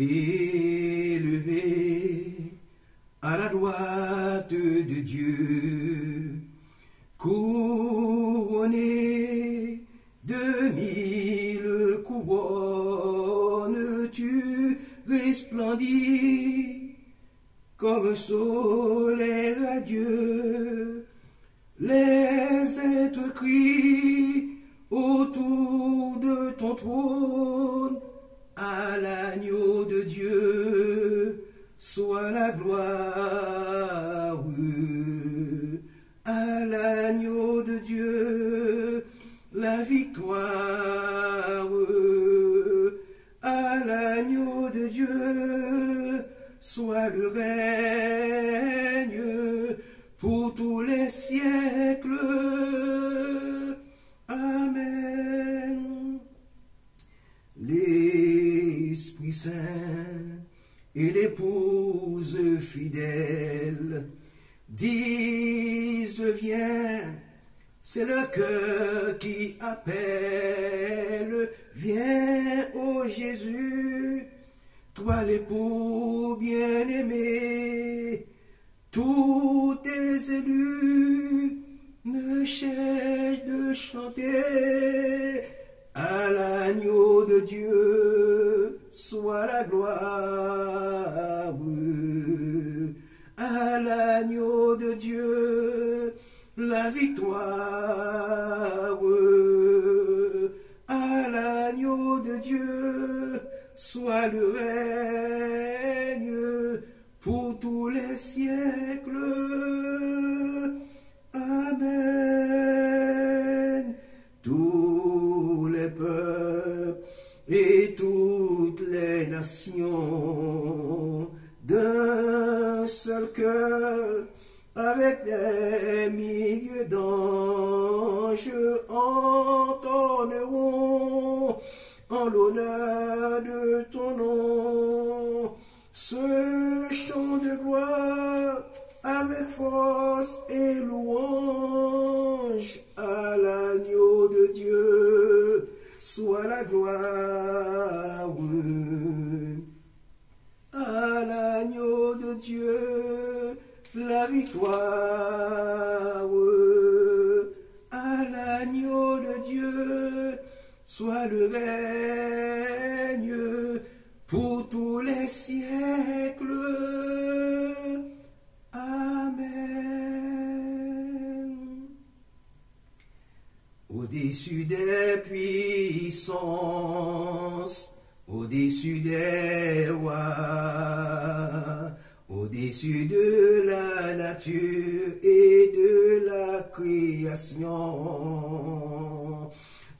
élevé à la droite de Dieu, couronné de 1000 couronnes, tu resplendis comme un soleil radieux. Les êtres crient autour de ton trône, à l'agneau de Dieu soit la gloire. À l'agneau de Dieu la victoire. À l'agneau de Dieu soit le règne pour tous les siècles. Amen. L'Esprit Saint et l'épouse fidèle disent viens, c'est le cœur qui appelle. Viens, ô Jésus, toi l'époux bien-aimé, tous tes élus ne cherchent de chanter. À l'agneau de Dieu soit la gloire. À l'agneau de Dieu la victoire. À l'agneau de Dieu soit le règne pour tous les siècles. Amen. Tous les peuples et toutes les nations d'un seul cœur, avec des milliers d'anges, entonneront en l'honneur de ton nom ce chant de gloire avec force et louange. À l'agneau de Dieu soit la gloire. À l'agneau de Dieu la victoire. À l'agneau de Dieu soit le règne pour tous les siècles. Amen. Au-dessus des puissances, au-dessus des rois, au-dessus de la nature et de la création,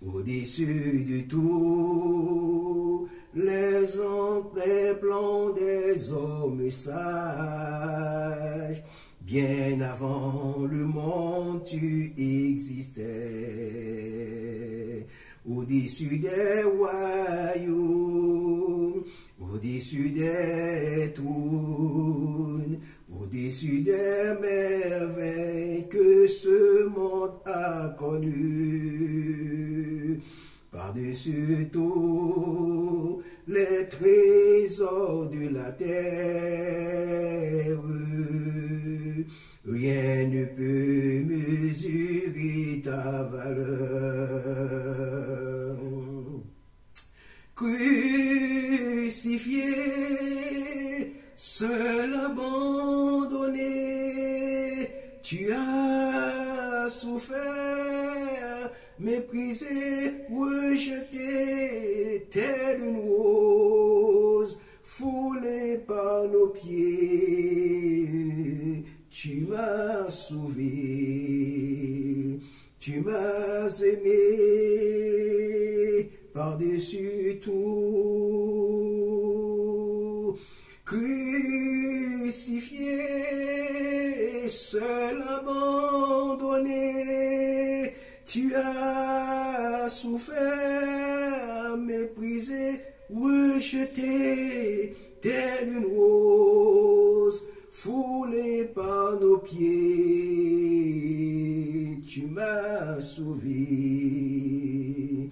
au-dessus de tout, les hommes des plans des hommes sages, bien avant le monde tu existais. Au-dessus des royaumes, au-dessus des trônes, au-dessus des merveilles que ce monde a connues, par-dessus tout les trésors de la terre, rien ne peut mesurer ta valeur. Crucifié, seul abandonné, tu as souffert, méprisé, rejeté, telle une rose, foulée par nos pieds. Tu m'as sauvé, tu m'as aimé par-dessus tout. Crucifié, seul abandonné, tu as souffert, méprisé, rejeté, telle une rose, foulée par nos pieds. Tu m'as sauvé,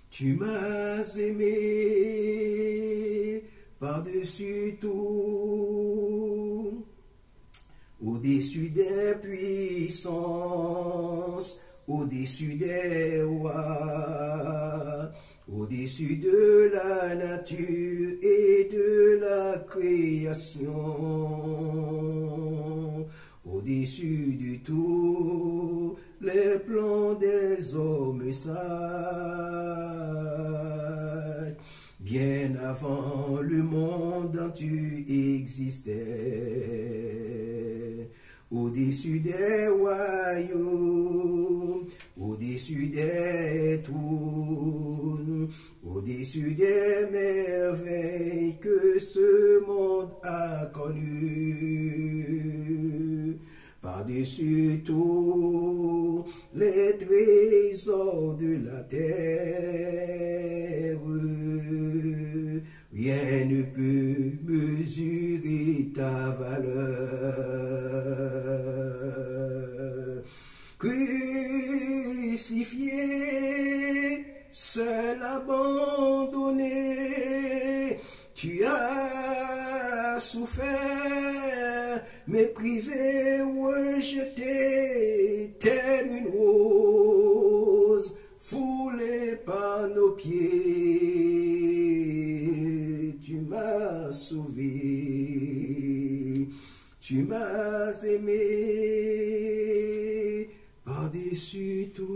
tu m'as aimé par-dessus tout, au-dessus des puissances, au-dessus des rois, au-dessus de la nature et de la création, au-dessus du tout, les plans des hommes sages. Bien avant le monde, tu existais. Au-dessus des royaumes, au-dessus des trônes, au-dessus des merveilles que ce monde a connues. Par-dessus tout, les trésors de la terre, rien ne peut mesurer ta valeur. Crucifié, seul abandonné, tu as souffert, méprisé, rejeté, telle une rose, foulée par nos pieds. Tu m'as sauvé, tu m'as aimé, par-dessus tout.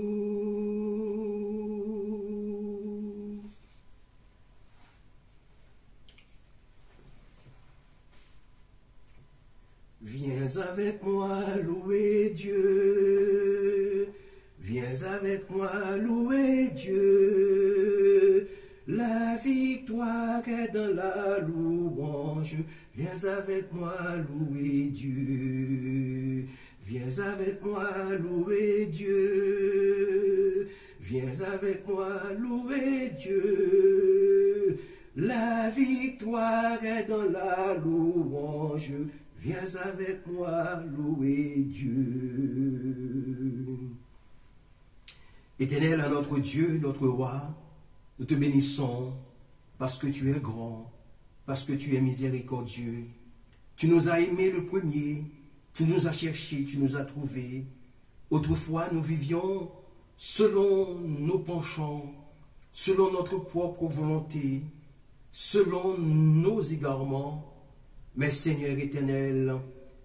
Viens avec moi louer Dieu, viens avec moi louer Dieu, la victoire est dans la louange, viens avec moi louer Dieu, viens avec moi louer Dieu, viens avec moi louer Dieu, la victoire est dans la louange, viens avec moi louer Dieu. Éternel, notre Dieu, notre roi, nous te bénissons parce que tu es grand, parce que tu es miséricordieux. Tu nous as aimés le premier, tu nous as cherchés, tu nous as trouvés. Autrefois, nous vivions selon nos penchants, selon notre propre volonté, selon nos égarements. Mais Seigneur éternel,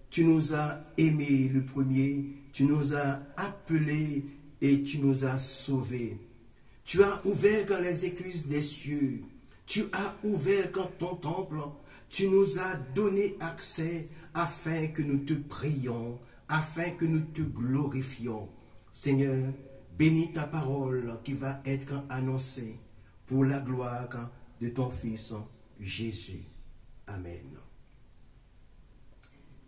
tu nous as aimés le premier, tu nous as appelés et tu nous as sauvés. Tu as ouvert quand les écluses des cieux, tu as ouvert quand ton temple, tu nous as donné accès afin que nous te prions, afin que nous te glorifions. Seigneur, bénis ta parole qui va être annoncée pour la gloire de ton Fils Jésus. Amen.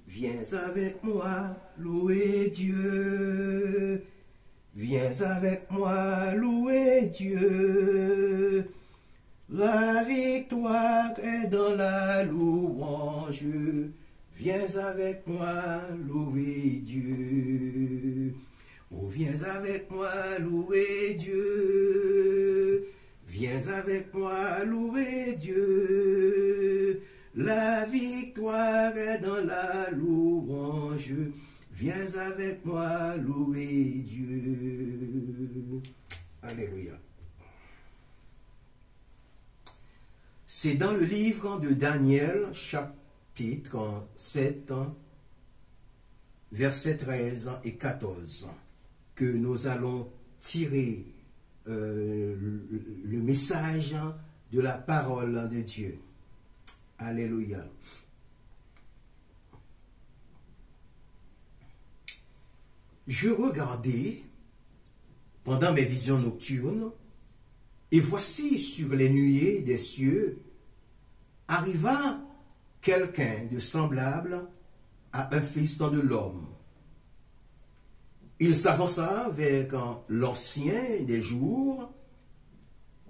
Viens avec moi louer Dieu, viens avec moi louer Dieu, la victoire est dans la louange, viens avec moi louer Dieu. Oh, viens avec moi louer Dieu, viens avec moi louer Dieu, la victoire est dans la louange, viens avec moi louer Dieu. Alléluia. C'est dans le livre de Daniel, chapitre 7, versets 13 et 14, que nous allons tirer le message de la parole de Dieu. Alléluia. Je regardais pendant mes visions nocturnes, et voici sur les nuées des cieux arriva quelqu'un de semblable à un fils de l'homme. Il s'avança vers l'ancien des jours,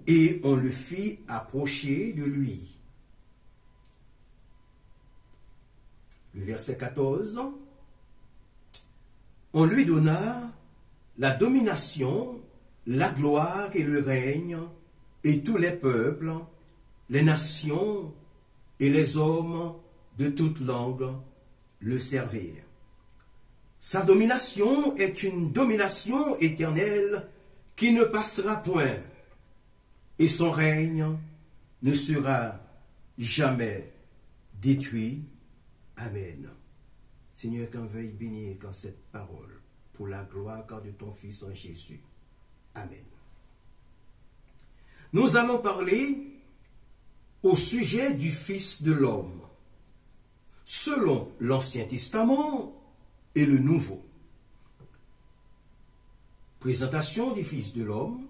et on le fit approcher de lui. Le verset 14, on lui donna la domination, la gloire et le règne, et tous les peuples, les nations et les hommes de toute langue le servirent. Sa domination est une domination éternelle qui ne passera point, et son règne ne sera jamais détruit. Amen. Seigneur, qu'on veuille bénir quand cette parole pour la gloire de ton Fils en Jésus. Amen. Nous allons parler au sujet du Fils de l'homme, selon l'Ancien Testament et le Nouveau. Présentation du Fils de l'homme.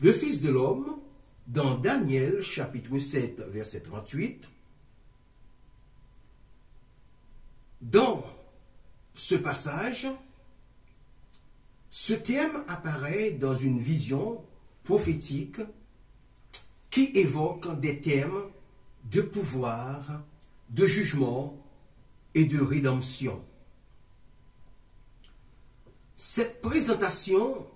Le Fils de l'homme, dans Daniel chapitre 7, verset 38, dans ce passage, ce terme apparaît dans une vision prophétique qui évoque des termes de pouvoir, de jugement et de rédemption. Cette présentation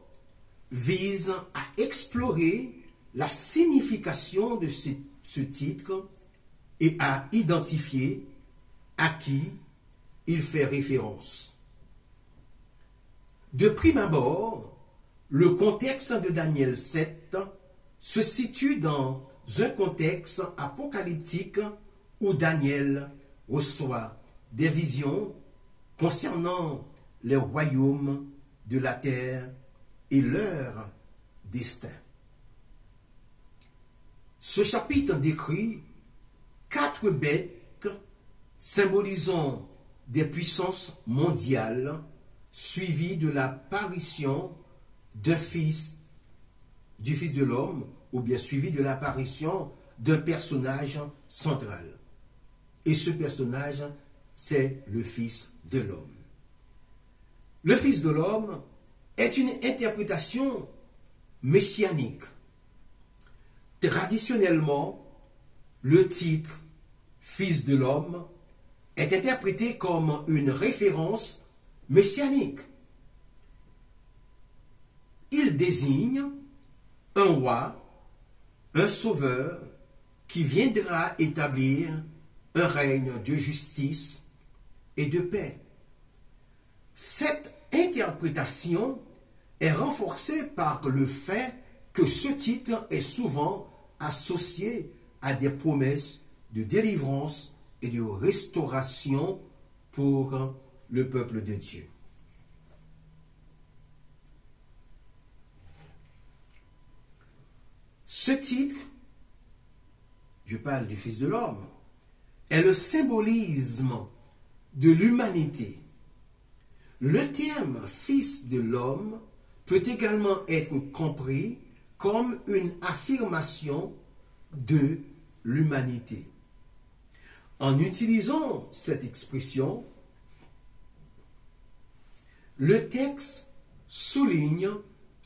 vise à explorer la signification de ce titre et à identifier à qui il fait référence. De prime abord, le contexte de Daniel 7 se situe dans un contexte apocalyptique où Daniel reçoit des visions concernant les royaumes de la terre et leur destin. Ce chapitre décrit 4 bêtes symbolisant des puissances mondiales suivies de l'apparition du Fils de l'homme, ou bien suivi de l'apparition d'un personnage central. Et ce personnage, c'est le Fils de l'homme. Le Fils de l'homme est une interprétation messianique. Traditionnellement, le titre Fils de l'homme est interprété comme une référence messianique. Il désigne un roi, un sauveur qui viendra établir un règne de justice et de paix. Cette interprétation est renforcée par le fait que ce titre est souvent associé à des promesses de délivrance et de restauration pour le peuple de Dieu. Ce titre, je parle du Fils de l'homme, est le symbolisme de l'humanité. Le terme Fils de l'homme peut également être compris comme une affirmation de l'humanité. En utilisant cette expression, le texte souligne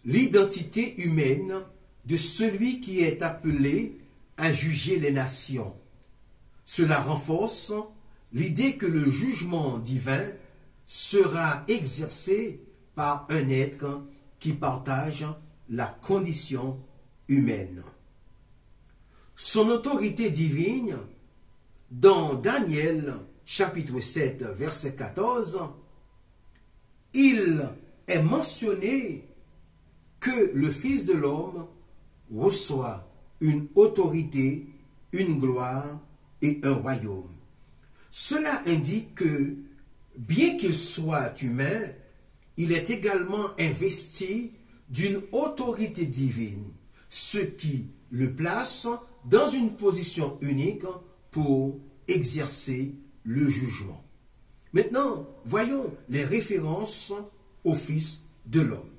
l'identité humaine de celui qui est appelé à juger les nations. Cela renforce l'idée que le jugement divin sera exercé par un être qui partage la condition humaine. Son autorité divine, dans Daniel chapitre 7, verset 14, il est mentionné que le Fils de l'homme reçoit une autorité, une gloire et un royaume. Cela indique que, bien qu'il soit humain, il est également investi d'une autorité divine, ce qui le place dans une position unique pour exercer le jugement. Maintenant, voyons les références au Fils de l'homme.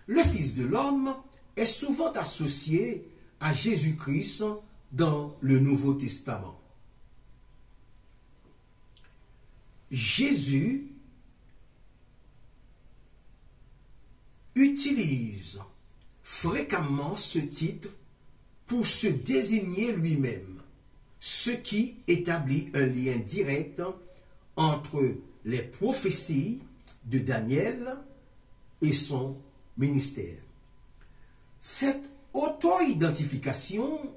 Le Fils de l'homme est souvent associé à Jésus-Christ dans le Nouveau Testament. Jésus utilise fréquemment ce titre pour se désigner lui-même, ce qui établit un lien direct entre les prophéties de Daniel et son ministère. Cette auto-identification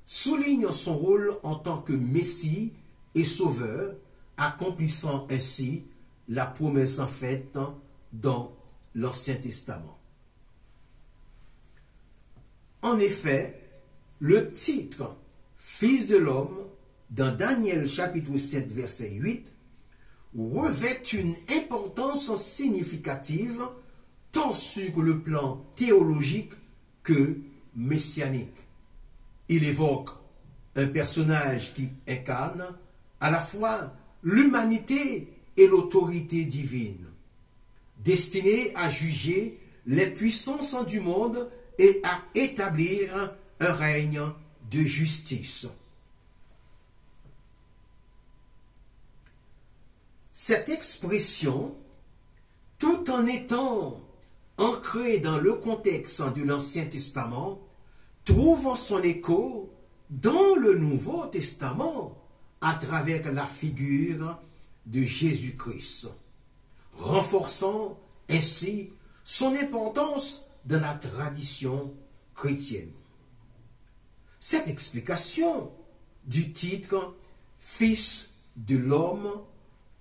souligne son rôle en tant que Messie et Sauveur, accomplissant ainsi la promesse faite dans l'Ancien Testament. En effet, le titre « Fils de l'homme » dans Daniel chapitre 7 verset 8 revêt une importance significative tant sur le plan théologique que messianique. Il évoque un personnage qui incarne à la fois l'humanité et l'autorité divine, destiné à juger les puissances du monde et à établir un règne de justice. Cette expression, tout en étant ancrée dans le contexte de l'Ancien Testament, trouve son écho dans le Nouveau Testament à travers la figure de Jésus-Christ, renforçant ainsi son importance dans la tradition chrétienne. Cette explication du titre « Fils de l'homme »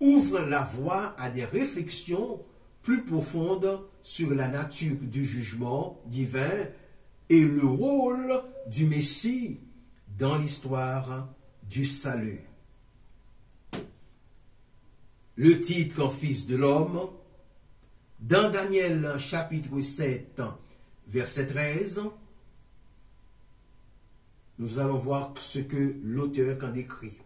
ouvre la voie à des réflexions plus profondes sur la nature du jugement divin et le rôle du Messie dans l'histoire du salut. Le titre « Fils de l'homme » dans Daniel chapitre 7 verset 13, nous allons voir ce que l'auteur en décrit.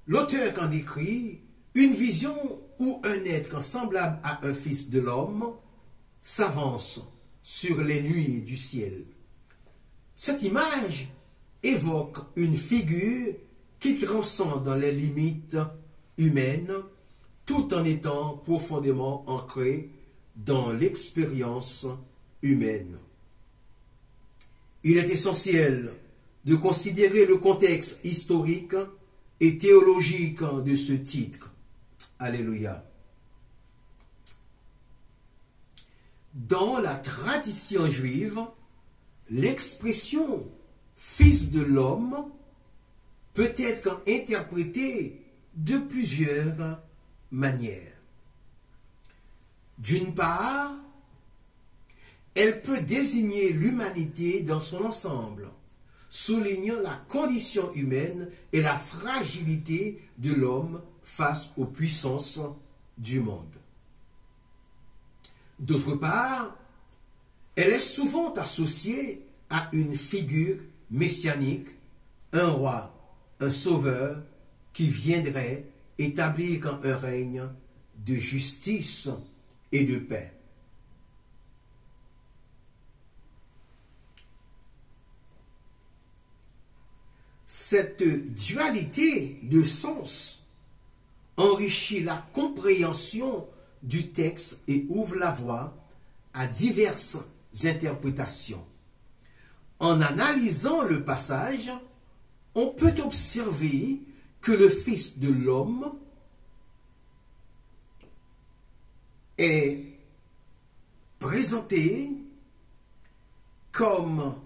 L'auteur en décrit une vision où un être semblable à un fils de l'homme s'avance sur les nuées du ciel. Cette image évoque une figure qui transcende les limites humaines tout en étant profondément ancrée dans l'expérience humaine. Il est essentiel de considérer le contexte historique et théologique de ce titre. Alléluia. Dans la tradition juive, l'expression « fils de l'homme » peut être interprétée de plusieurs manières. D'une part, elle peut désigner l'humanité dans son ensemble, soulignant la condition humaine et la fragilité de l'homme face aux puissances du monde. D'autre part, elle est souvent associée à une figure messianique, un roi, un sauveur qui viendrait établir un règne de justice et de paix. Cette dualité de sens enrichit la compréhension du texte et ouvre la voie à diverses interprétations. En analysant le passage, on peut observer que le Fils de l'homme est présenté comme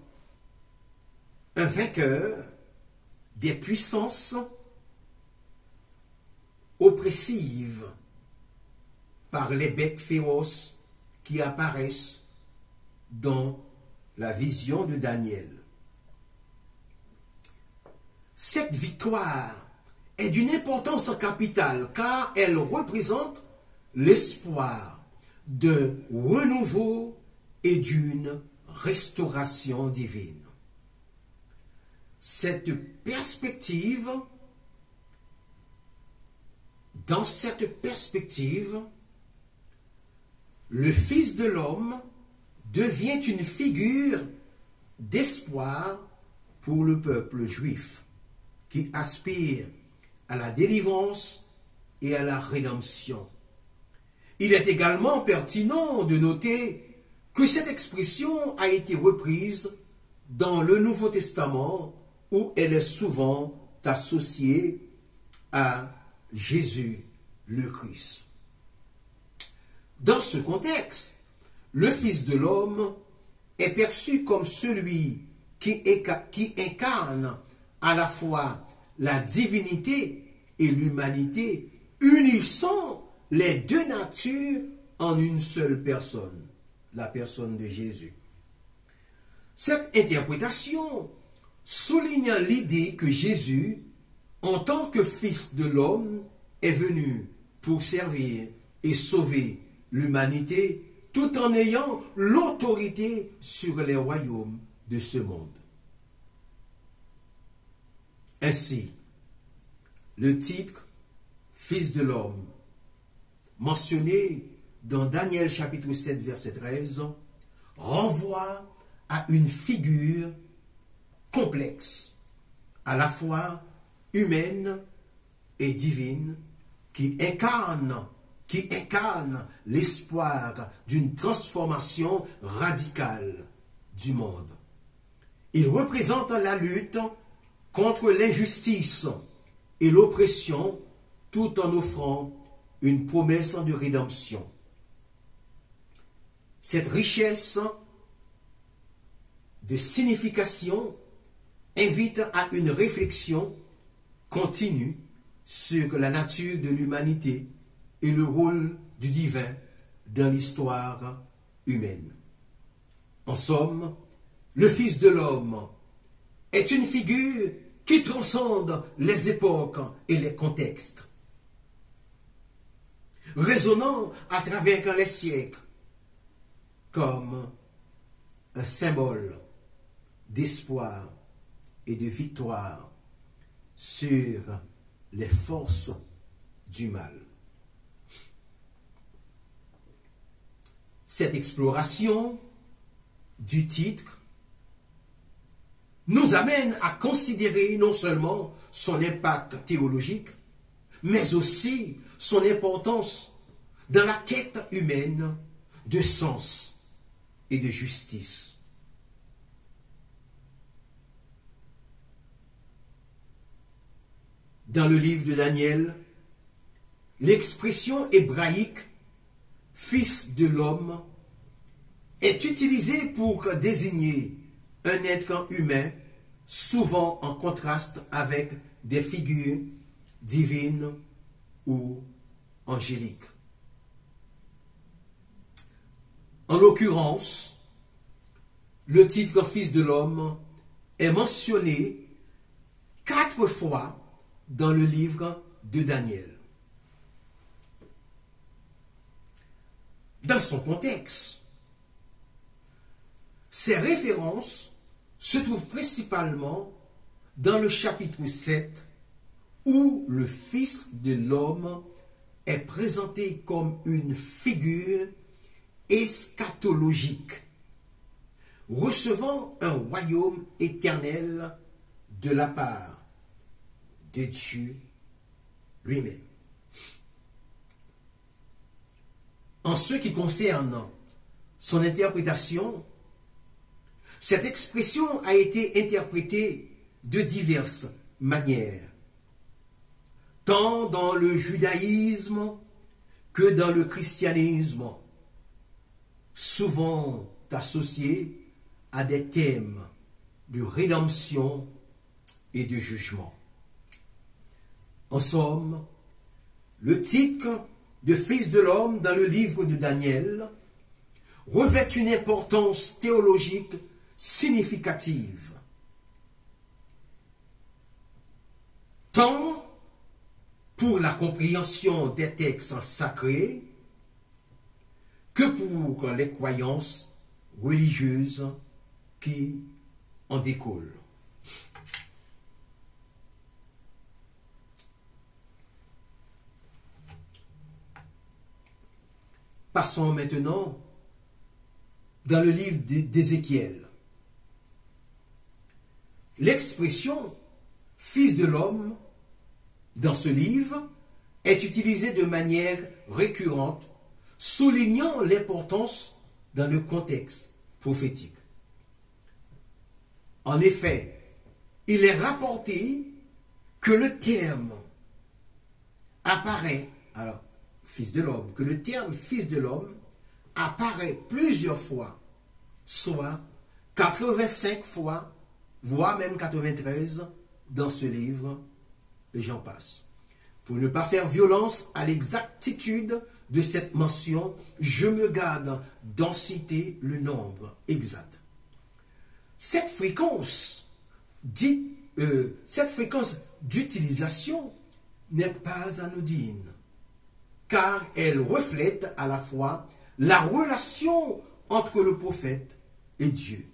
un vainqueur des puissances oppressives par les bêtes féroces qui apparaissent dans la vision de Daniel. Cette victoire est d'une importance capitale car elle représente l'espoir d'un renouveau et d'une restauration divine. Dans cette perspective, le Fils de l'homme devient une figure d'espoir pour le peuple juif qui aspire à la délivrance et à la rédemption. Il est également pertinent de noter que cette expression a été reprise dans le Nouveau Testament où elle est souvent associée à Jésus le Christ. Dans ce contexte, le Fils de l'homme est perçu comme celui qui incarne à la fois la divinité et l'humanité, unissant les deux natures en une seule personne, la personne de Jésus. Cette interprétation souligne l'idée que Jésus, en tant que Fils de l'homme, est venu pour servir et sauver l'humanité tout en ayant l'autorité sur les royaumes de ce monde. Ainsi, le titre « Fils de l'homme » mentionné dans Daniel chapitre 7 verset 13 renvoie à une figure complexe, à la fois humaine et divine, qui incarne l'espoir d'une transformation radicale du monde. Il représente la lutte contre l'injustice et l'oppression tout en offrant une promesse de rédemption. Cette richesse de signification invite à une réflexion continue sur la nature de l'humanité et le rôle du divin dans l'histoire humaine. En somme, le Fils de l'homme est une figure qui transcende les époques et les contextes, résonnant à travers les siècles comme un symbole d'espoir et de victoire sur les forces du mal. Cette exploration du titre nous amène à considérer non seulement son impact théologique, mais aussi son importance dans la quête humaine de sens et de justice. Dans le livre de Daniel, l'expression hébraïque « fils de l'homme » est utilisée pour désigner un être humain, souvent en contraste avec des figures divines ou angéliques. En l'occurrence, le titre « Fils de l'homme » est mentionné 4 fois dans le livre de Daniel. Dans son contexte, ces références se trouvent principalement dans le chapitre 7 où le Fils de l'homme est présenté comme une figure eschatologique, recevant un royaume éternel de la part de Dieu lui-même. En ce qui concerne son interprétation, cette expression a été interprétée de diverses manières, tant dans le judaïsme que dans le christianisme, souvent associés à des thèmes de rédemption et de jugement. En somme, le titre de Fils de l'homme dans le livre de Daniel revêt une importance théologique significative, tant pour la compréhension des textes sacrés que pour les croyances religieuses qui en découlent. Passons maintenant dans le livre d'Ézéchiel. L'expression « Fils de l'homme » dans ce livre est utilisée de manière récurrente, soulignant l'importance dans le contexte prophétique. En effet, il est rapporté que le terme apparaît, alors, Fils de l'homme, que le terme Fils de l'homme apparaît plusieurs fois, soit 85 fois voire même 93 dans ce livre, et j'en passe. Pour ne pas faire violence à l'exactitude de cette mention, je me garde d'en citer le nombre exact. Cette fréquence d'utilisation n'est pas anodine, car elle reflète à la fois la relation entre le prophète et Dieu,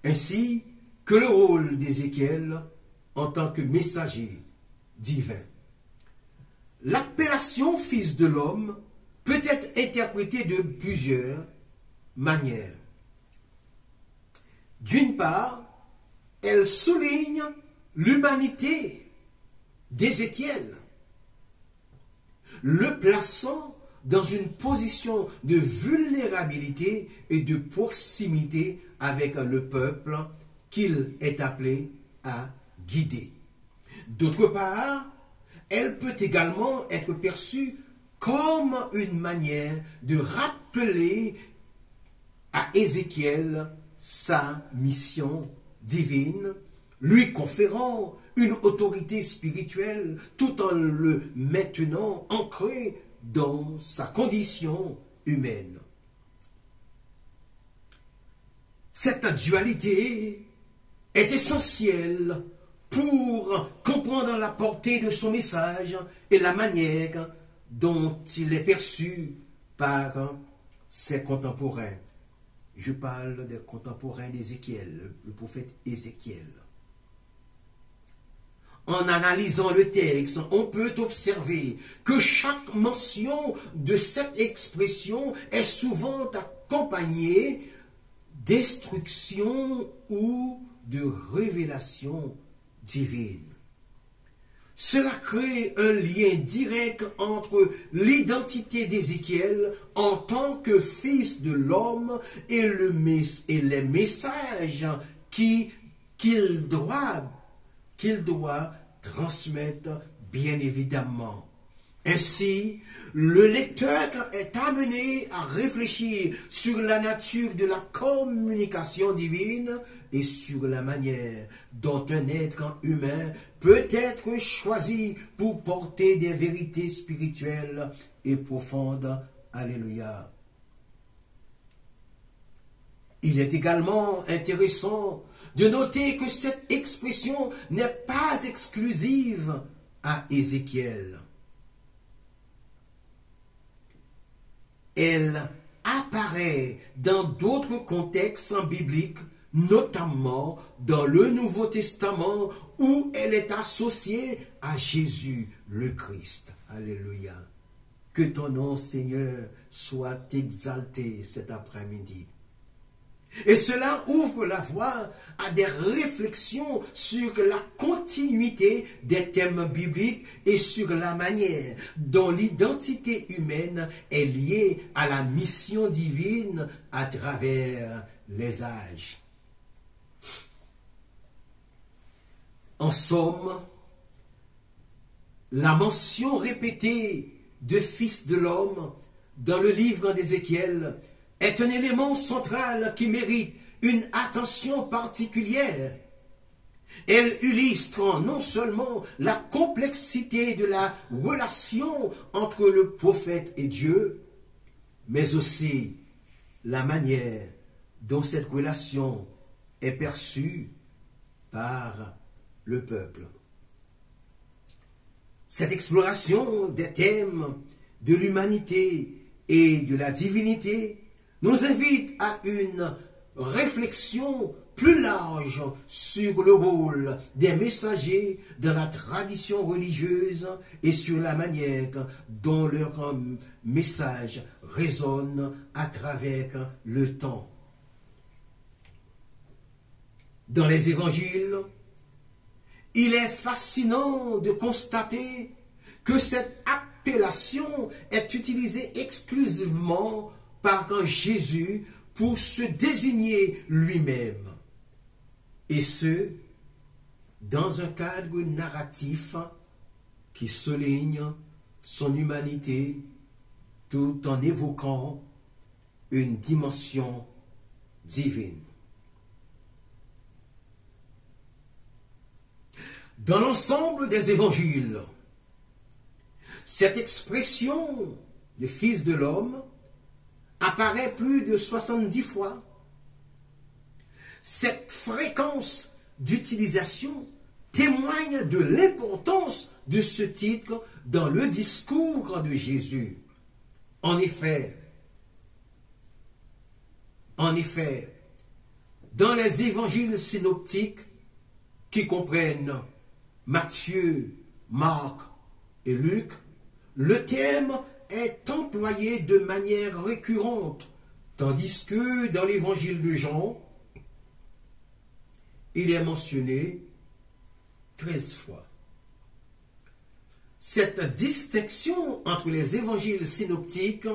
ainsi que le rôle d'Ézéchiel en tant que messager divin. L'appellation fils de l'homme peut être interprétée de plusieurs manières. D'une part, elle souligne l'humanité d'Ézéchiel, le plaçant dans une position de vulnérabilité et de proximité avec le peuple qu'il est appelé à guider. D'autre part, elle peut également être perçue comme une manière de rappeler à Ézéchiel sa mission divine, lui conférant une autorité spirituelle tout en le maintenant ancré dans sa condition humaine. Cette dualité est essentielle pour comprendre la portée de son message et la manière dont il est perçu par ses contemporains. Je parle des contemporains d'Ézéchiel, le prophète Ézéchiel. En analysant le texte, on peut observer que chaque mention de cette expression est souvent accompagnée d'instructions ou de révélations divines. Cela crée un lien direct entre l'identité d'Ézéchiel en tant que fils de l'homme et les messages qu'il doit transmettre, bien évidemment. Ainsi, le lecteur est amené à réfléchir sur la nature de la communication divine et sur la manière dont un être humain peut être choisi pour porter des vérités spirituelles et profondes. Alléluia. Il est également intéressant de noter que cette expression n'est pas exclusive à Ézéchiel. Elle apparaît dans d'autres contextes bibliques, notamment dans le Nouveau Testament, où elle est associée à Jésus le Christ. Alléluia. Que ton nom, Seigneur, soit exalté cet après-midi. Et cela ouvre la voie à des réflexions sur la continuité des thèmes bibliques et sur la manière dont l'identité humaine est liée à la mission divine à travers les âges. En somme, la mention répétée de Fils de l'homme dans le livre d'Ézéchiel est un élément central qui mérite une attention particulière. Elle illustre non seulement la complexité de la relation entre le prophète et Dieu, mais aussi la manière dont cette relation est perçue par le peuple. Cette exploration des thèmes de l'humanité et de la divinité nous invite à une réflexion plus large sur le rôle des messagers dans la tradition religieuse et sur la manière dont leur message résonne à travers le temps. Dans les évangiles, il est fascinant de constater que cette appellation est utilisée exclusivement par Jésus pour se désigner lui-même, et ce, dans un cadre narratif qui souligne son humanité tout en évoquant une dimension divine. Dans l'ensemble des évangiles, cette expression de Fils de l'homme apparaît plus de 70 fois. Cette fréquence d'utilisation témoigne de l'importance de ce titre dans le discours de Jésus. En effet, dans les évangiles synoptiques qui comprennent Matthieu, Marc et Luc, le thème est employé de manière récurrente, tandis que dans l'évangile de Jean, il est mentionné 13 fois. Cette distinction entre les évangiles synoptiques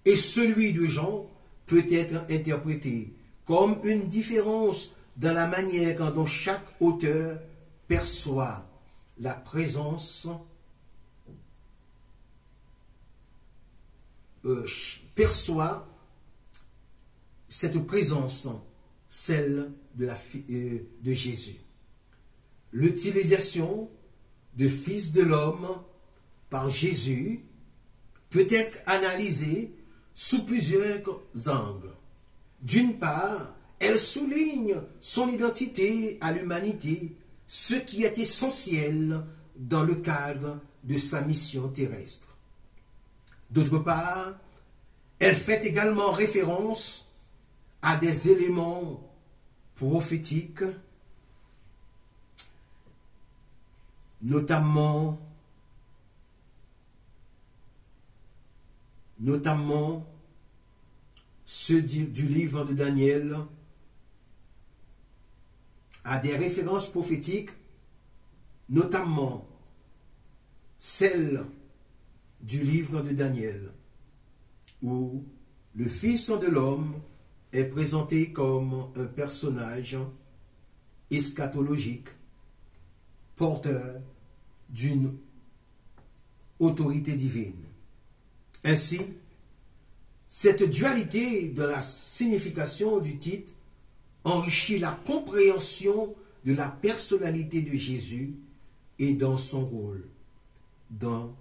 et celui de Jean peut être interprétée comme une différence dans la manière dont chaque auteur perçoit la présence, perçoit cette présence, celle de Jésus. L'utilisation de Fils de l'homme par Jésus peut être analysée sous plusieurs angles. D'une part, elle souligne son identité à l'humanité, ce qui est essentiel dans le cadre de sa mission terrestre. D'autre part, elle fait également référence à des éléments prophétiques, notamment ceux du livre de Daniel, à des références prophétiques, notamment celle du livre de Daniel, où le Fils de l'homme est présenté comme un personnage eschatologique, porteur d'une autorité divine. Ainsi, cette dualité de la signification du titre enrichit la compréhension de la personnalité de Jésus et dans son rôle dans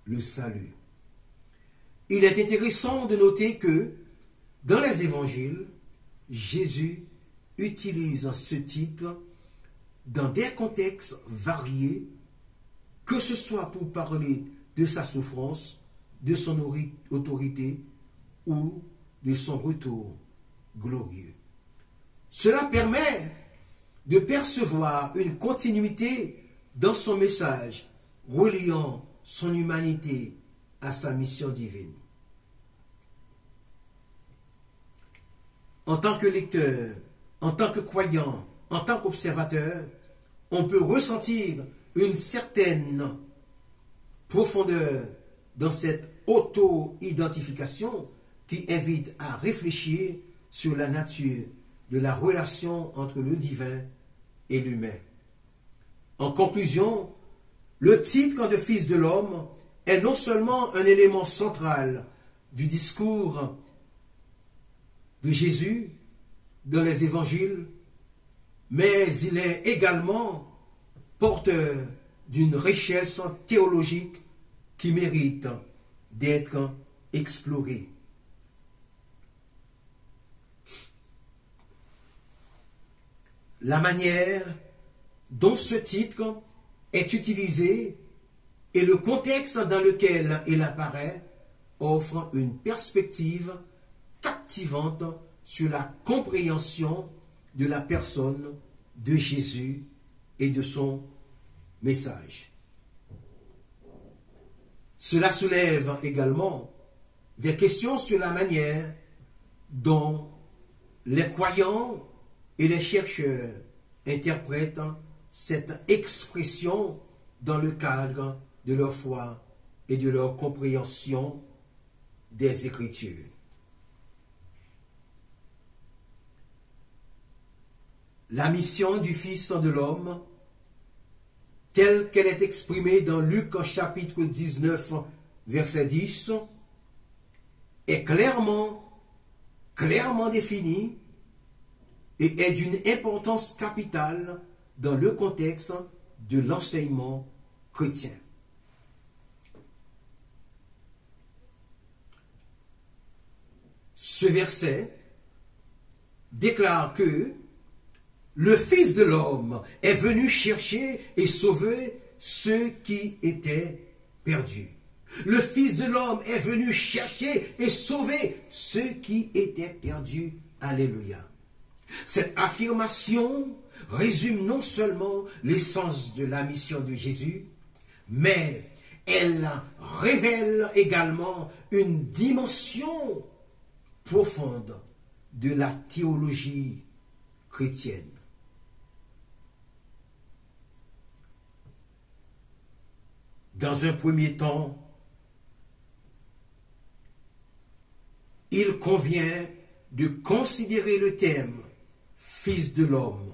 le salut. Il est intéressant de noter que dans les évangiles, Jésus utilise ce titre dans des contextes variés, que ce soit pour parler de sa souffrance, de son autorité ou de son retour glorieux. Cela permet de percevoir une continuité dans son message, reliant son humanité à sa mission divine. En tant que lecteur, en tant que croyant, en tant qu'observateur, on peut ressentir une certaine profondeur dans cette auto-identification qui invite à réfléchir sur la nature de la relation entre le divin et l'humain. En conclusion, le titre de Fils de l'homme est non seulement un élément central du discours de Jésus dans les évangiles, mais il est également porteur d'une richesse théologique qui mérite d'être explorée. La manière dont ce titre est utilisé et le contexte dans lequel il apparaît offrent une perspective captivante sur la compréhension de la personne de Jésus et de son message. Cela soulève également des questions sur la manière dont les croyants et les chercheurs interprètent cette expression dans le cadre de leur foi et de leur compréhension des Écritures. La mission du Fils de l'homme, telle qu'elle est exprimée dans Luc chapitre 19, verset 10, est clairement définie et est d'une importance capitale dans le contexte de l'enseignement chrétien. Ce verset déclare que le Fils de l'homme est venu chercher et sauver ceux qui étaient perdus. Le Fils de l'homme est venu chercher et sauver ceux qui étaient perdus. Alléluia. Cette affirmation résume non seulement l'essence de la mission de Jésus, mais elle révèle également une dimension profonde de la théologie chrétienne. Dans un premier temps, il convient de considérer le thème « Fils de l'homme ».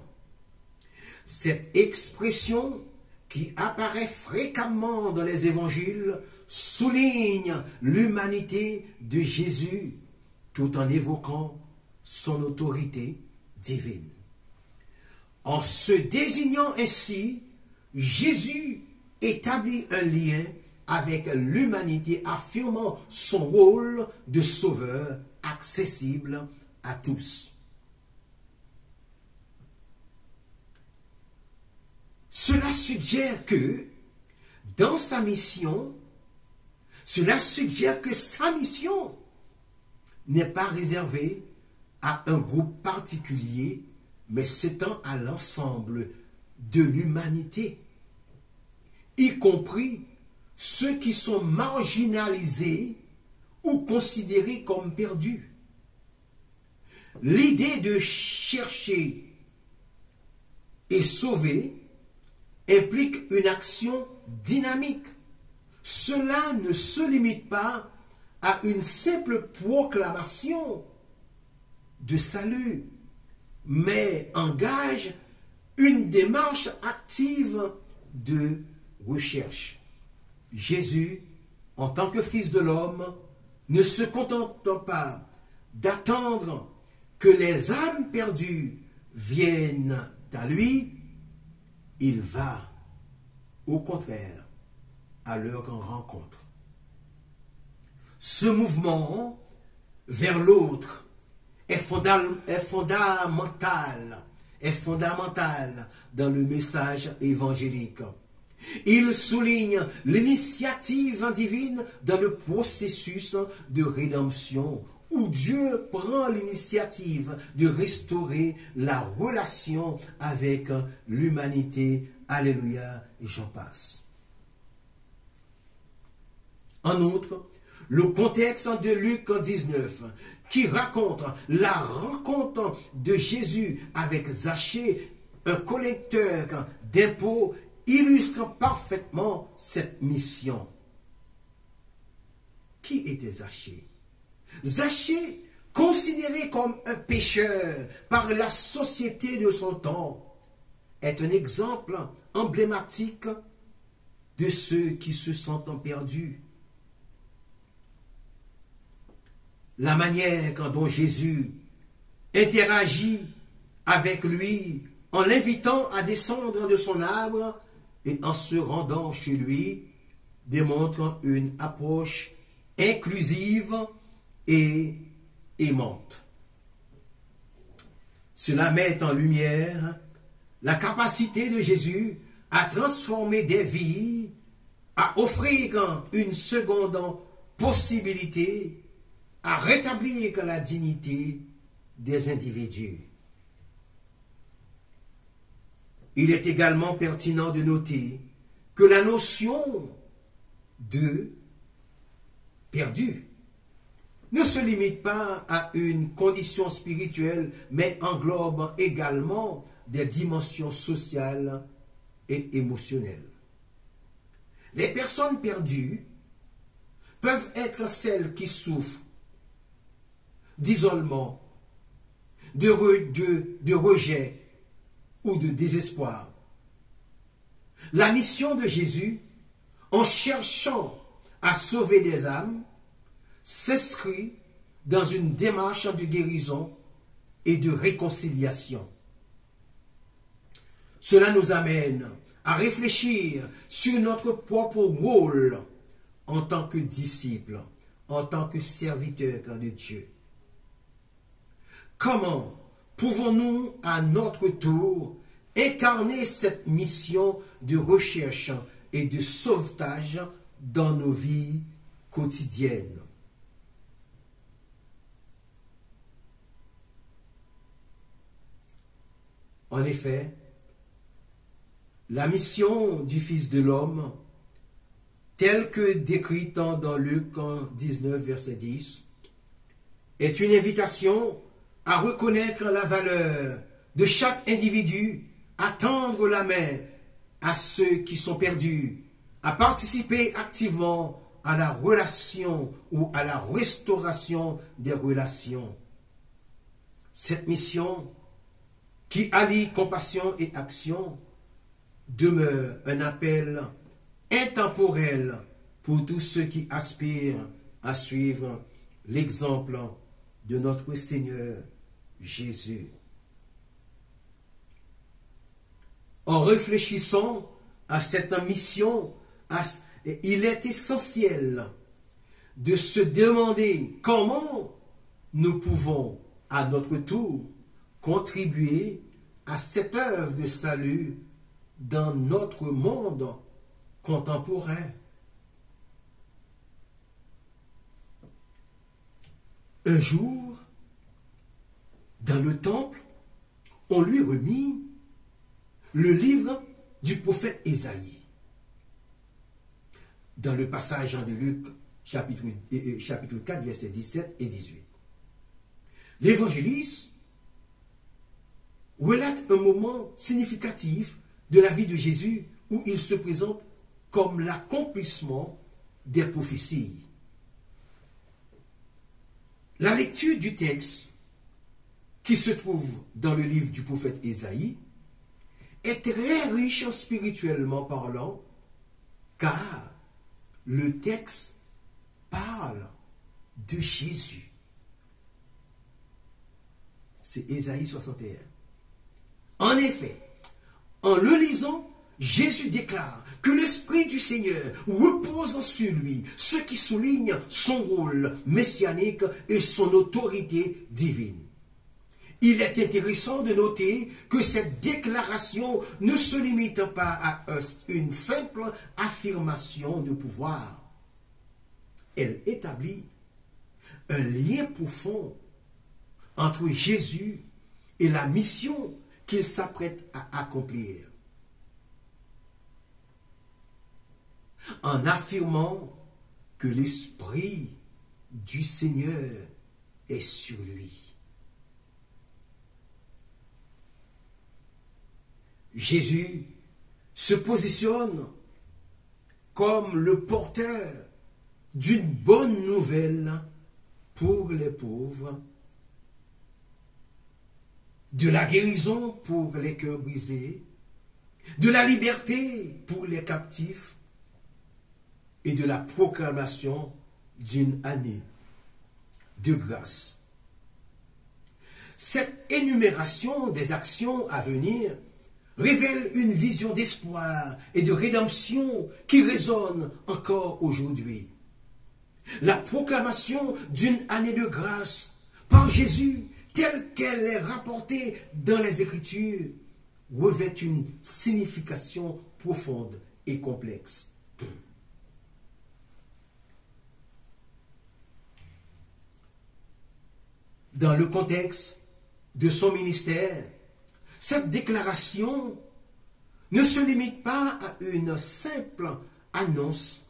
Cette expression qui apparaît fréquemment dans les évangiles souligne l'humanité de Jésus tout en évoquant son autorité divine. En se désignant ainsi, Jésus établit un lien avec l'humanité, affirmant son rôle de sauveur accessible à tous. Cela suggère que sa mission n'est pas réservée à un groupe particulier, mais s'étend à l'ensemble de l'humanité, y compris ceux qui sont marginalisés ou considérés comme perdus. L'idée de chercher et sauver implique une action dynamique. Cela ne se limite pas à une simple proclamation de salut, mais engage une démarche active de recherche. Jésus, en tant que Fils de l'homme, ne se contente pas d'attendre que les âmes perdues viennent à lui, il va, au contraire, à leur rencontre. Ce mouvement vers l'autre est fondamental dans le message évangélique. Il souligne l'initiative divine dans le processus de rédemption, où Dieu prend l'initiative de restaurer la relation avec l'humanité. Alléluia, et j'en passe. En outre, le contexte de Luc 19, qui raconte la rencontre de Jésus avec Zachée, un collecteur d'impôts, illustre parfaitement cette mission. Qui était Zachée? Zachée, considéré comme un pécheur par la société de son temps, est un exemple emblématique de ceux qui se sentent perdus. La manière dont Jésus interagit avec lui en l'invitant à descendre de son arbre et en se rendant chez lui démontre une approche inclusive et aimante. Cela met en lumière la capacité de Jésus à transformer des vies, à offrir une seconde possibilité, à rétablir la dignité des individus. Il est également pertinent de noter que la notion de perdu ne se limite pas à une condition spirituelle, mais englobe également des dimensions sociales et émotionnelles. Les personnes perdues peuvent être celles qui souffrent d'isolement, de rejet ou de désespoir. La mission de Jésus, en cherchant à sauver des âmes, s'inscrit dans une démarche de guérison et de réconciliation. Cela nous amène à réfléchir sur notre propre rôle en tant que disciple, en tant que serviteur de Dieu. Comment pouvons-nous à notre tour incarner cette mission de recherche et de sauvetage dans nos vies quotidiennes? En effet, la mission du Fils de l'homme, telle que décrite dans Luc 19, verset 10, est une invitation à reconnaître la valeur de chaque individu, à tendre la main à ceux qui sont perdus, à participer activement à la relation ou à la restauration des relations. Cette mission, qui allie compassion et action, demeure un appel intemporel pour tous ceux qui aspirent à suivre l'exemple de notre Seigneur Jésus. En réfléchissant à cette mission, il est essentiel de se demander comment nous pouvons, à notre tour, contribuer à cette œuvre de salut dans notre monde contemporain. Un jour, dans le temple, on lui remit le livre du prophète Ésaïe. Dans le passage de Luc, chapitre 4, versets 17 et 18. L'évangéliste relate un moment significatif de la vie de Jésus où il se présente comme l'accomplissement des prophéties. La lecture du texte qui se trouve dans le livre du prophète Ésaïe est très riche spirituellement parlant, car le texte parle de Jésus. C'est Ésaïe 61. En effet, en le lisant, Jésus déclare que l'Esprit du Seigneur repose sur lui, ce qui souligne son rôle messianique et son autorité divine. Il est intéressant de noter que cette déclaration ne se limite pas à une simple affirmation de pouvoir. Elle établit un lien profond entre Jésus et la mission qu'il s'apprête à accomplir. En affirmant que l'Esprit du Seigneur est sur lui. Jésus se positionne comme le porteur d'une bonne nouvelle pour les pauvres, de la guérison pour les cœurs brisés, de la liberté pour les captifs et de la proclamation d'une année de grâce. Cette énumération des actions à venir révèle une vision d'espoir et de rédemption qui résonne encore aujourd'hui. La proclamation d'une année de grâce par Jésus, telle qu'elle est rapportée dans les Écritures, revêt une signification profonde et complexe. Dans le contexte de son ministère, cette déclaration ne se limite pas à une simple annonce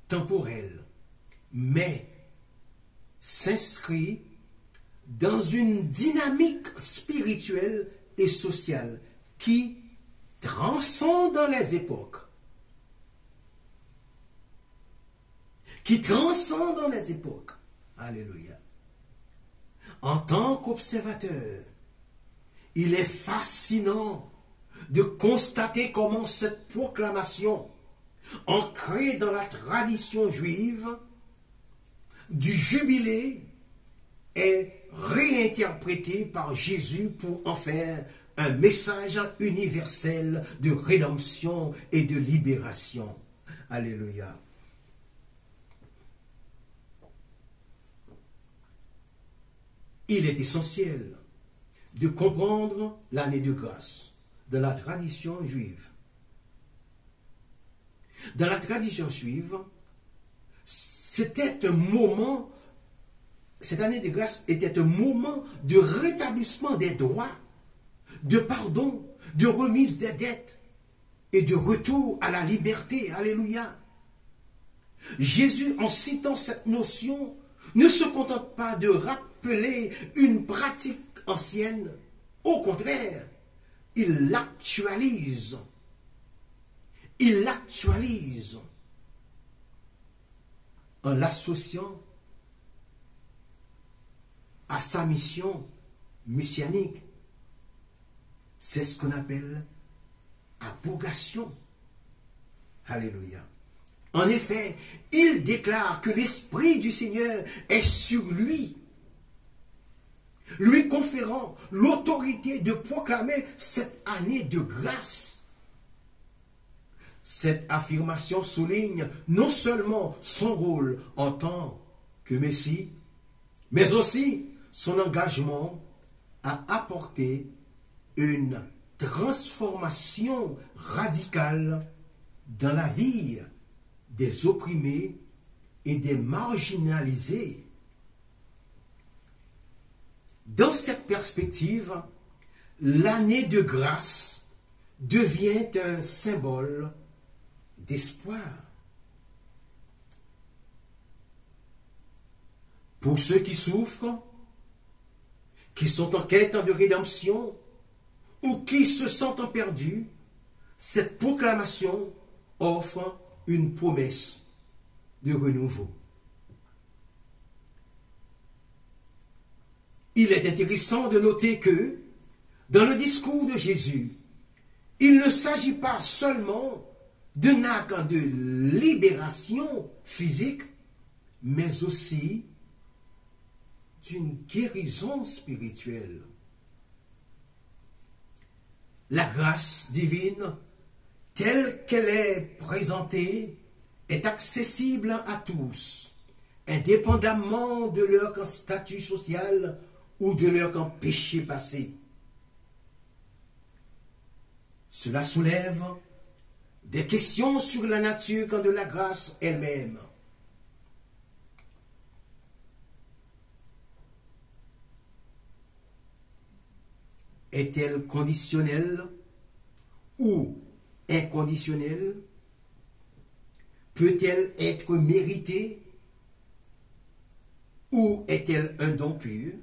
temporelle, mais s'inscrit dans une dynamique spirituelle et sociale qui transcende les époques. Alléluia. En tant qu'observateur, il est fascinant de constater comment cette proclamation, ancrée dans la tradition juive, du jubilé, est réinterprétée par Jésus pour en faire un message universel de rédemption et de libération. Alléluia. Il est essentiel de comprendre l'année de grâce dans la tradition juive. Dans la tradition juive, c'était un moment, cette année de grâce était un moment de rétablissement des droits, de pardon, de remise des dettes et de retour à la liberté. Alléluia. Jésus, en citant cette notion, ne se contente pas de rappeler une pratique ancienne. Au contraire, il l'actualise. Il l'actualise en l'associant à sa mission messianique. C'est ce qu'on appelle abrogation. Alléluia. En effet, il déclare que l'Esprit du Seigneur est sur lui, lui conférant l'autorité de proclamer cette année de grâce. Cette affirmation souligne non seulement son rôle en tant que Messie, mais aussi son engagement à apporter une transformation radicale dans la vie des opprimés et des marginalisés. Dans cette perspective, l'année de grâce devient un symbole d'espoir. Pour ceux qui souffrent, qui sont en quête de rédemption ou qui se sentent perdus, cette proclamation offre une promesse de renouveau. Il est intéressant de noter que, dans le discours de Jésus, il ne s'agit pas seulement d'un acte de libération physique, mais aussi d'une guérison spirituelle. La grâce divine, telle qu'elle est présentée, est accessible à tous, indépendamment de leur statut social ou de leur péché passé. Cela soulève des questions sur la nature de la grâce elle-même. Est-elle conditionnelle ou inconditionnelle? Peut-elle être méritée ou est-elle un don pur?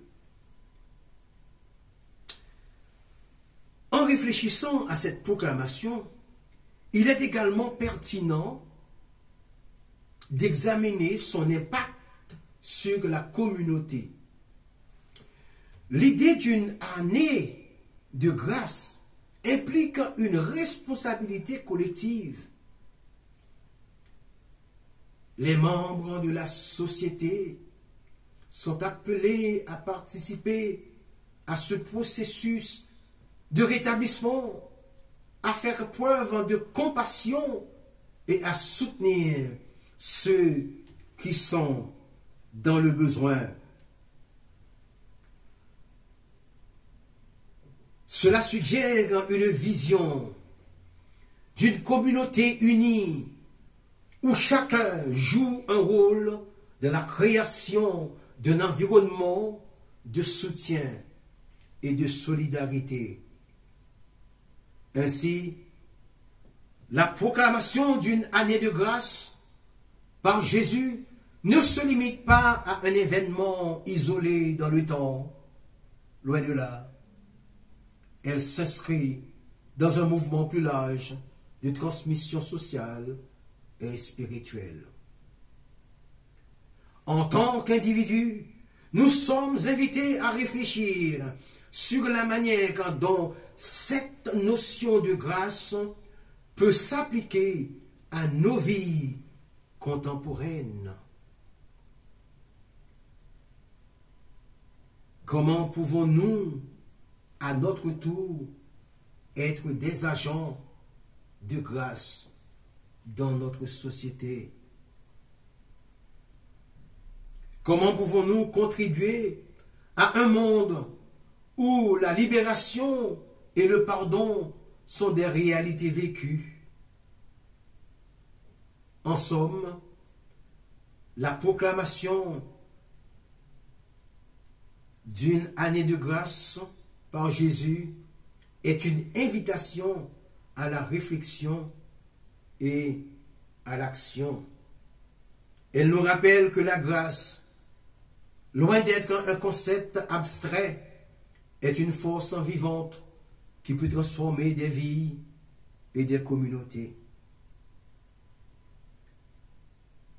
En réfléchissant à cette proclamation, il est également pertinent d'examiner son impact sur la communauté. L'idée d'une année de grâce implique une responsabilité collective. Les membres de la société sont appelés à participer à ce processus de rétablissement, à faire preuve de compassion et à soutenir ceux qui sont dans le besoin. Cela suggère une vision d'une communauté unie où chacun joue un rôle dans la création d'un environnement de soutien et de solidarité. Ainsi, la proclamation d'une année de grâce par Jésus ne se limite pas à un événement isolé dans le temps, loin de là. Elle s'inscrit dans un mouvement plus large de transmission sociale et spirituelle. En tant qu'individus, nous sommes invités à réfléchir sur la manière dont cette notion de grâce peut s'appliquer à nos vies contemporaines. Comment pouvons-nous, à notre tour, être des agents de grâce dans notre société? Comment pouvons-nous contribuer à un monde où la libération et le pardon sont des réalités vécues? En somme, la proclamation d'une année de grâce par Jésus est une invitation à la réflexion et à l'action. Elle nous rappelle que la grâce, loin d'être un concept abstrait, est une force vivante qui peut transformer des vies et des communautés.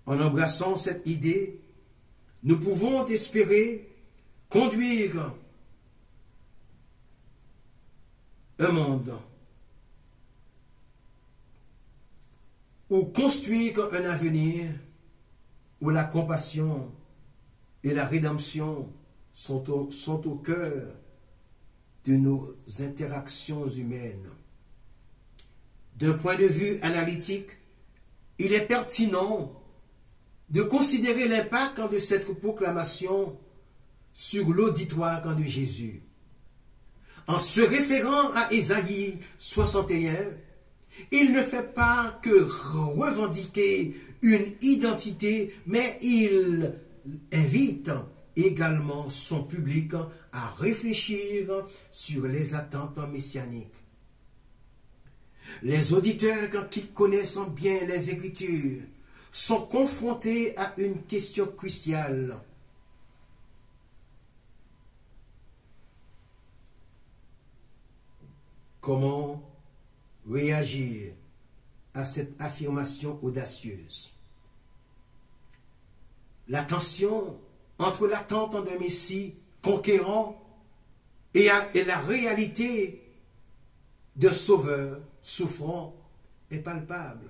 En embrassant cette idée, nous pouvons espérer conduire un monde ou construire un avenir où la compassion et la rédemption sont au cœur de nos interactions humaines. D'un point de vue analytique, il est pertinent de considérer l'impact de cette proclamation sur l'auditoire de Jésus. En se référant à Ésaïe 61, il ne fait pas que revendiquer une identité, mais il invite également son public à réfléchir sur les attentes messianiques. Les auditeurs qui connaissent bien les Écritures sont confrontés à une question cruciale. Comment réagir à cette affirmation audacieuse? La tension entre l'attente d'un Messie conquérant et la réalité d'un Sauveur souffrant est palpable.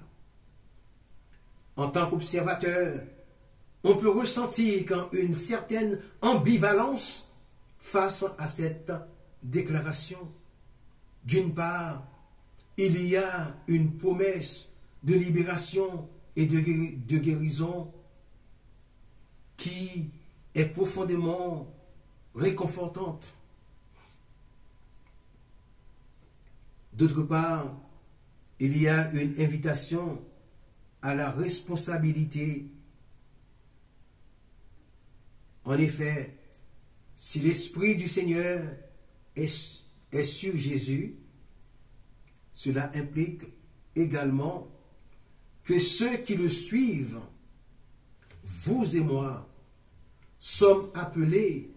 En tant qu'observateur, on peut ressentir une certaine ambivalence face à cette déclaration. D'une part, il y a une promesse de libération et de guérison qui est profondément réconfortante. D'autre part, il y a une invitation à la responsabilité. En effet, si l'Esprit du Seigneur est sur Jésus, cela implique également que ceux qui le suivent, vous et moi, sommes appelés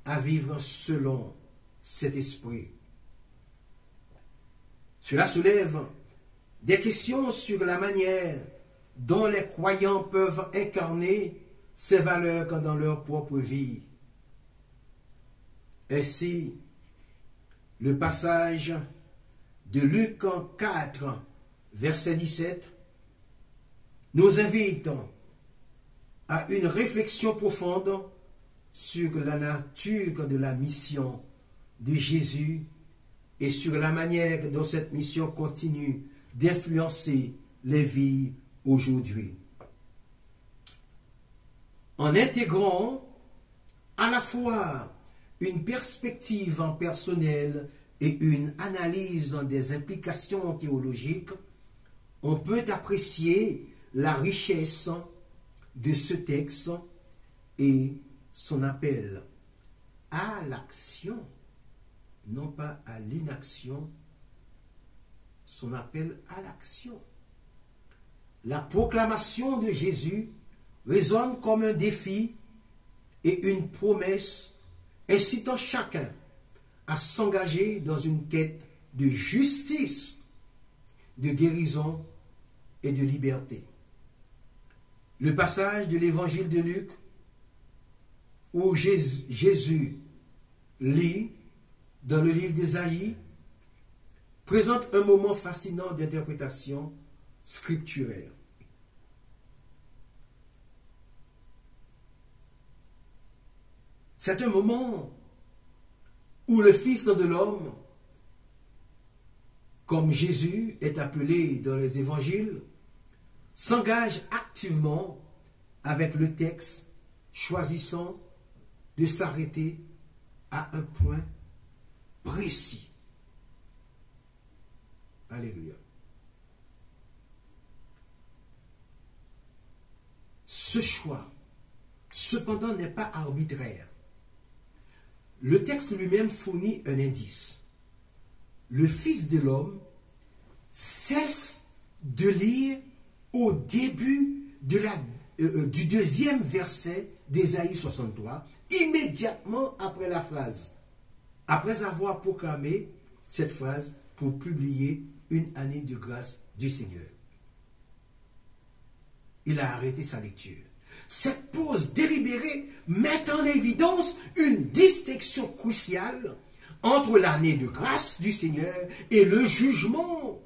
à vivre selon cet esprit. Cela soulève des questions sur la manière dont les croyants peuvent incarner ces valeurs dans leur propre vie. Ainsi, le passage de Luc 4, verset 17, nous invite à une réflexion profonde sur la nature de la mission de Jésus et sur la manière dont cette mission continue d'influencer les vies aujourd'hui. En intégrant à la fois une perspective personnelle et une analyse des implications théologiques, on peut apprécier la richesse de ce texte et son appel à l'action, non pas à l'inaction, son appel à l'action. La proclamation de Jésus résonne comme un défi et une promesse incitant chacun à s'engager dans une quête de justice, de guérison et de liberté. Le passage de l'évangile de Luc où Jésus lit dans le livre d'Ésaïe présente un moment fascinant d'interprétation scripturaire. C'est un moment où le Fils de l'homme comme Jésus est appelé dans les évangiles, s'engage activement avec le texte, choisissant de s'arrêter à un point précis. Alléluia. Ce choix, cependant, n'est pas arbitraire. Le texte lui-même fournit un indice. Le Fils de l'homme cesse de lire au début du deuxième verset d'Ésaïe 63, immédiatement après la phrase, après avoir proclamé cette phrase pour publier une année de grâce du Seigneur. Il a arrêté sa lecture. Cette pause délibérée met en évidence une distinction cruciale entre l'année de grâce du Seigneur et le jugement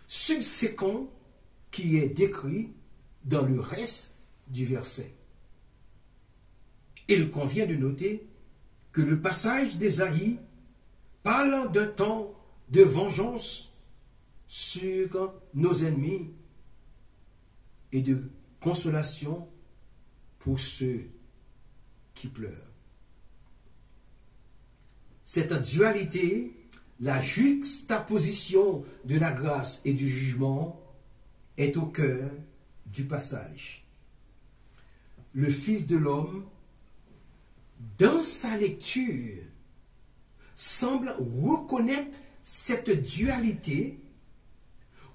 subséquent qui est décrit dans le reste du verset. Il convient de noter que le passage d'Ésaïe parle d'un temps de vengeance sur nos ennemis et de consolation pour ceux qui pleurent. Cette dualité, la juxtaposition de la grâce et du jugement, est au cœur du passage. Le Fils de l'homme, dans sa lecture, semble reconnaître cette dualité,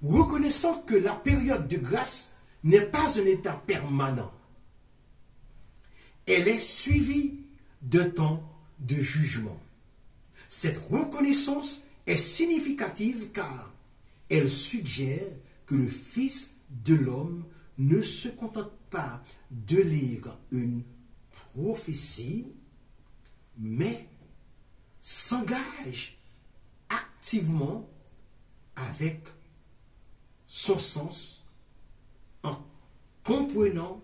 reconnaissant que la période de grâce n'est pas un état permanent. Elle est suivie d'un temps de jugement. Cette reconnaissance est significative car elle suggère que le Fils de l'homme ne se contente pas de lire une prophétie, mais s'engage activement avec son sens en comprenant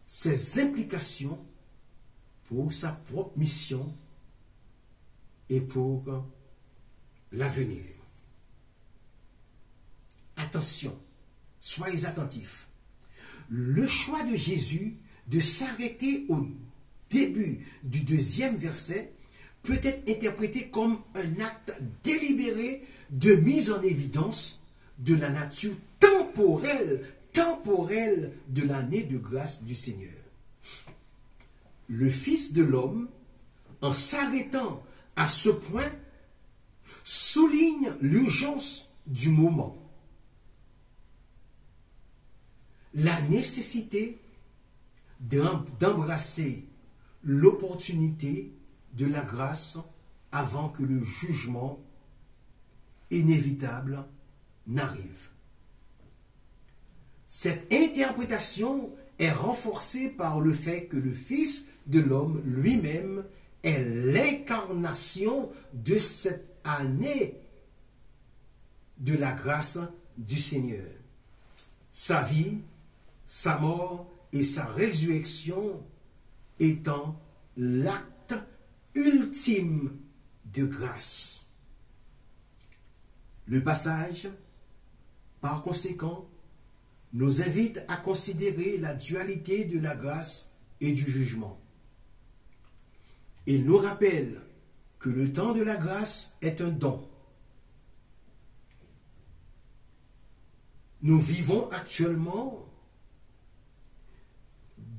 ses implications pour sa propre mission et pour l'avenir. Attention, soyez attentifs. Le choix de Jésus de s'arrêter au début du deuxième verset peut être interprété comme un acte délibéré de mise en évidence de la nature temporelle de l'année de grâce du Seigneur. Le Fils de l'homme, en s'arrêtant à ce point, souligne l'urgence du moment, la nécessité d'embrasser l'opportunité de la grâce avant que le jugement inévitable n'arrive. Cette interprétation est renforcée par le fait que le Fils de l'homme lui-même est l'incarnation de cette année de la grâce du Seigneur. Sa vie, sa mort et sa résurrection étant l'acte ultime de grâce. Le passage, par conséquent, nous invite à considérer la dualité de la grâce et du jugement. Il nous rappelle que le temps de la grâce est un don. Nous vivons actuellement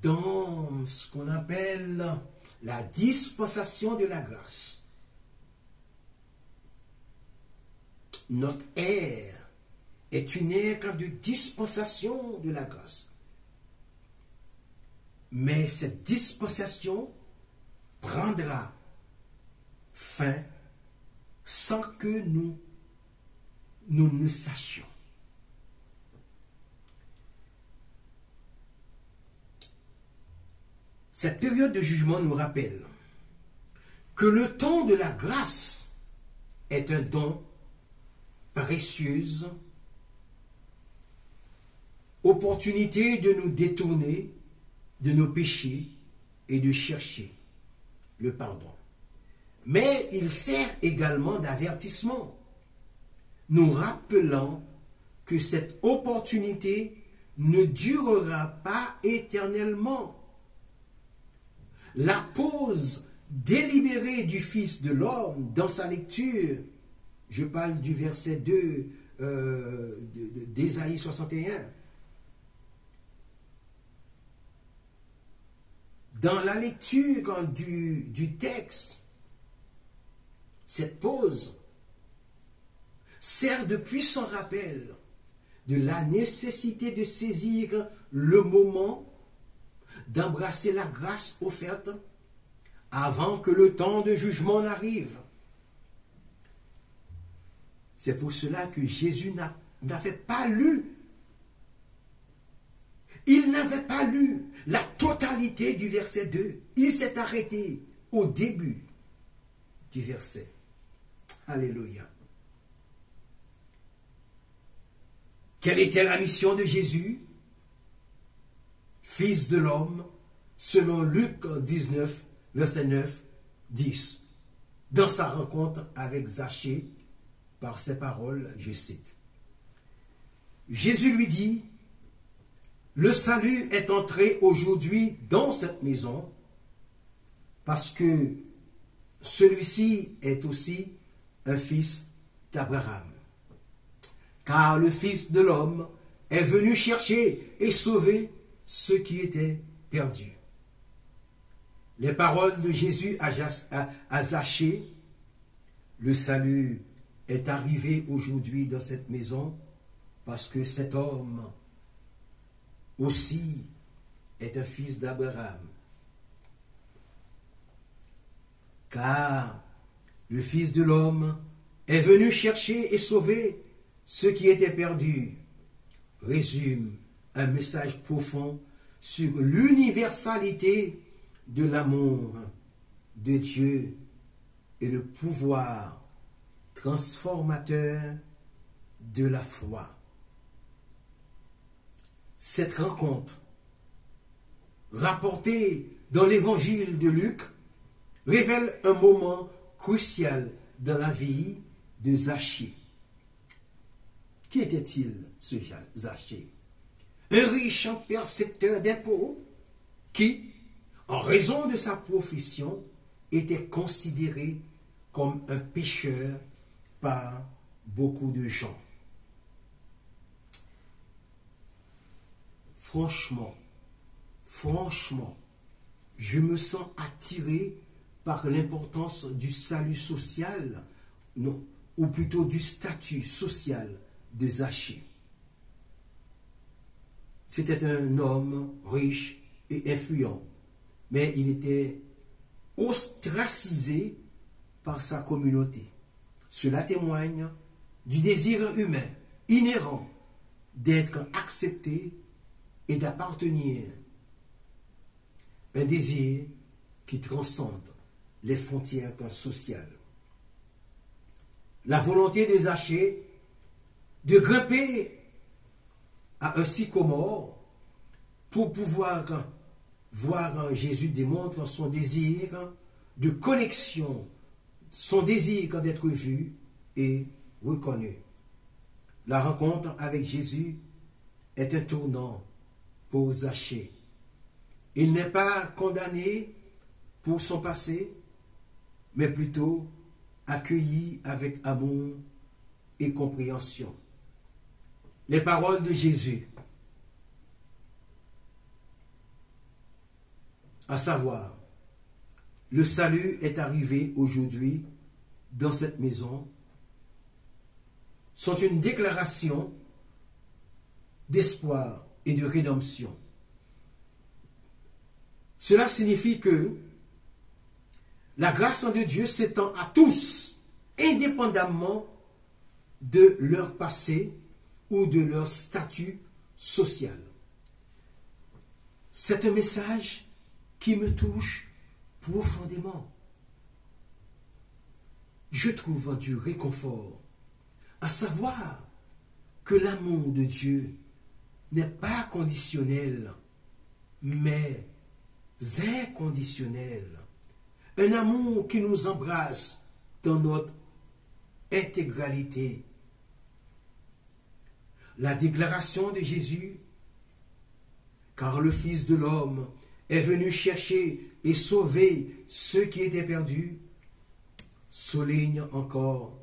dans ce qu'on appelle la dispensation de la grâce. Notre ère est une ère de dispensation de la grâce. Mais cette dispensation prendra fin sans que nous ne sachions. Cette période de jugement nous rappelle que le temps de la grâce est un don précieux, opportunité de nous détourner de nos péchés et de chercher le pardon. Mais il sert également d'avertissement. nous rappelant que cette opportunité ne durera pas éternellement. La pause délibérée du Fils de l'homme dans sa lecture, je parle du verset 2 d'Ésaïe 61. Dans la lecture du texte, cette pause sert de puissant rappel de la nécessité de saisir le moment, d'embrasser la grâce offerte avant que le temps de jugement n'arrive. C'est pour cela que Jésus n'avait pas lu. Il n'avait pas lu la totalité du verset 2. Il s'est arrêté au début du verset. Alléluia. Quelle était la mission de Jésus, Fils de l'homme, selon Luc 19, verset 9, 10, dans sa rencontre avec Zachée, par ces paroles, je cite. Jésus lui dit, « Le salut est entré aujourd'hui dans cette maison, parce que celui-ci est aussi un fils d'Abraham. Car le Fils de l'homme est venu chercher et sauver ceux qui étaient perdus. » Les paroles de Jésus à Zachée, le salut est arrivé aujourd'hui dans cette maison parce que cet homme aussi est un fils d'Abraham. Car le Fils de l'homme est venu chercher et sauver ceux qui étaient perdus, résume un message profond sur l'universalité de l'amour de Dieu et le pouvoir transformateur de la foi. Cette rencontre, rapportée dans l'évangile de Luc, révèle un moment crucial dans la vie de Zachée. Qui était-il, ce Zachée? Un riche percepteur d'impôts qui, en raison de sa profession, était considéré comme un pécheur par beaucoup de gens. Franchement, je me sens attiré par l'importance du salut social, non, ou plutôt du statut social de Zachée. C'était un homme riche et influent, mais il était ostracisé par sa communauté. Cela témoigne du désir humain inhérent d'être accepté et d'appartenir. Un désir qui transcende les frontières sociales. La volonté de Zachée de grimper à un sycomore pour pouvoir voir Jésus démontre son désir de connexion, son désir d'être vu et reconnu. La rencontre avec Jésus est un tournant pour Zachée. Il n'est pas condamné pour son passé, mais plutôt accueilli avec amour et compréhension. Les paroles de Jésus, à savoir, le salut est arrivé aujourd'hui dans cette maison, sont une déclaration d'espoir et de rédemption. Cela signifie que la grâce de Dieu s'étend à tous, indépendamment de leur passé ou de leur statut social. C'est un message qui me touche profondément. Je trouve du réconfort à savoir que l'amour de Dieu n'est pas conditionnel, mais inconditionnel. Un amour qui nous embrasse dans notre intégralité la déclaration de Jésus, car le Fils de l'homme est venu chercher et sauver ceux qui étaient perdus, souligne encore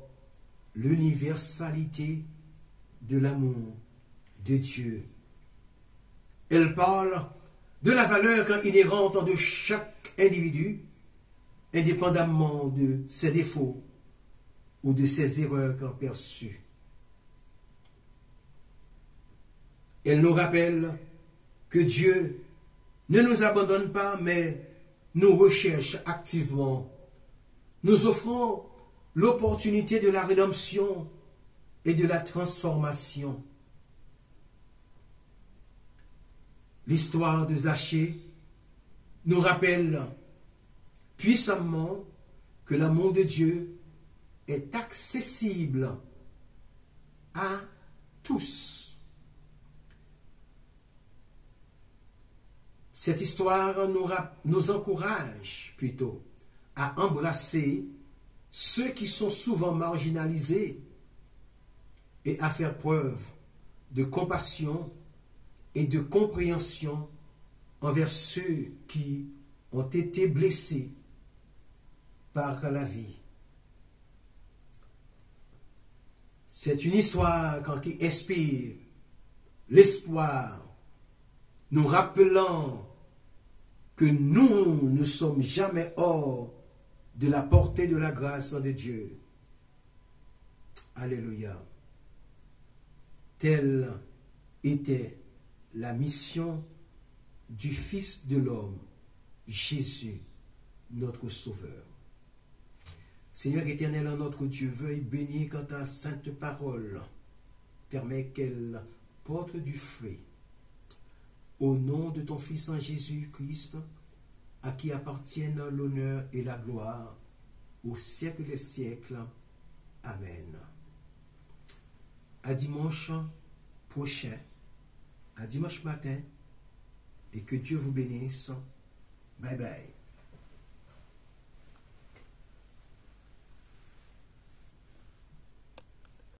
l'universalité de l'amour de Dieu. Elle parle de la valeur inhérente de chaque individu, indépendamment de ses défauts ou de ses erreurs perçues. Elle nous rappelle que Dieu ne nous abandonne pas, mais nous recherche activement, nous offrant l'opportunité de la rédemption et de la transformation. L'histoire de Zachée nous rappelle puissamment que l'amour de Dieu est accessible à tous. Cette histoire nous encourage plutôt à embrasser ceux qui sont souvent marginalisés et à faire preuve de compassion et de compréhension envers ceux qui ont été blessés par la vie. C'est une histoire qui inspire l'espoir, nous rappelant que nous ne sommes jamais hors de la portée de la grâce de Dieu. Alléluia. Telle était la mission du Fils de l'homme, Jésus, notre Sauveur. Seigneur éternel, notre Dieu, veuille bénir quand ta sainte parole permet qu'elle porte du fruit. Au nom de ton Fils en Jésus-Christ, à qui appartiennent l'honneur et la gloire au siècle des siècles. Amen. À dimanche prochain, à dimanche matin, et que Dieu vous bénisse. Bye bye.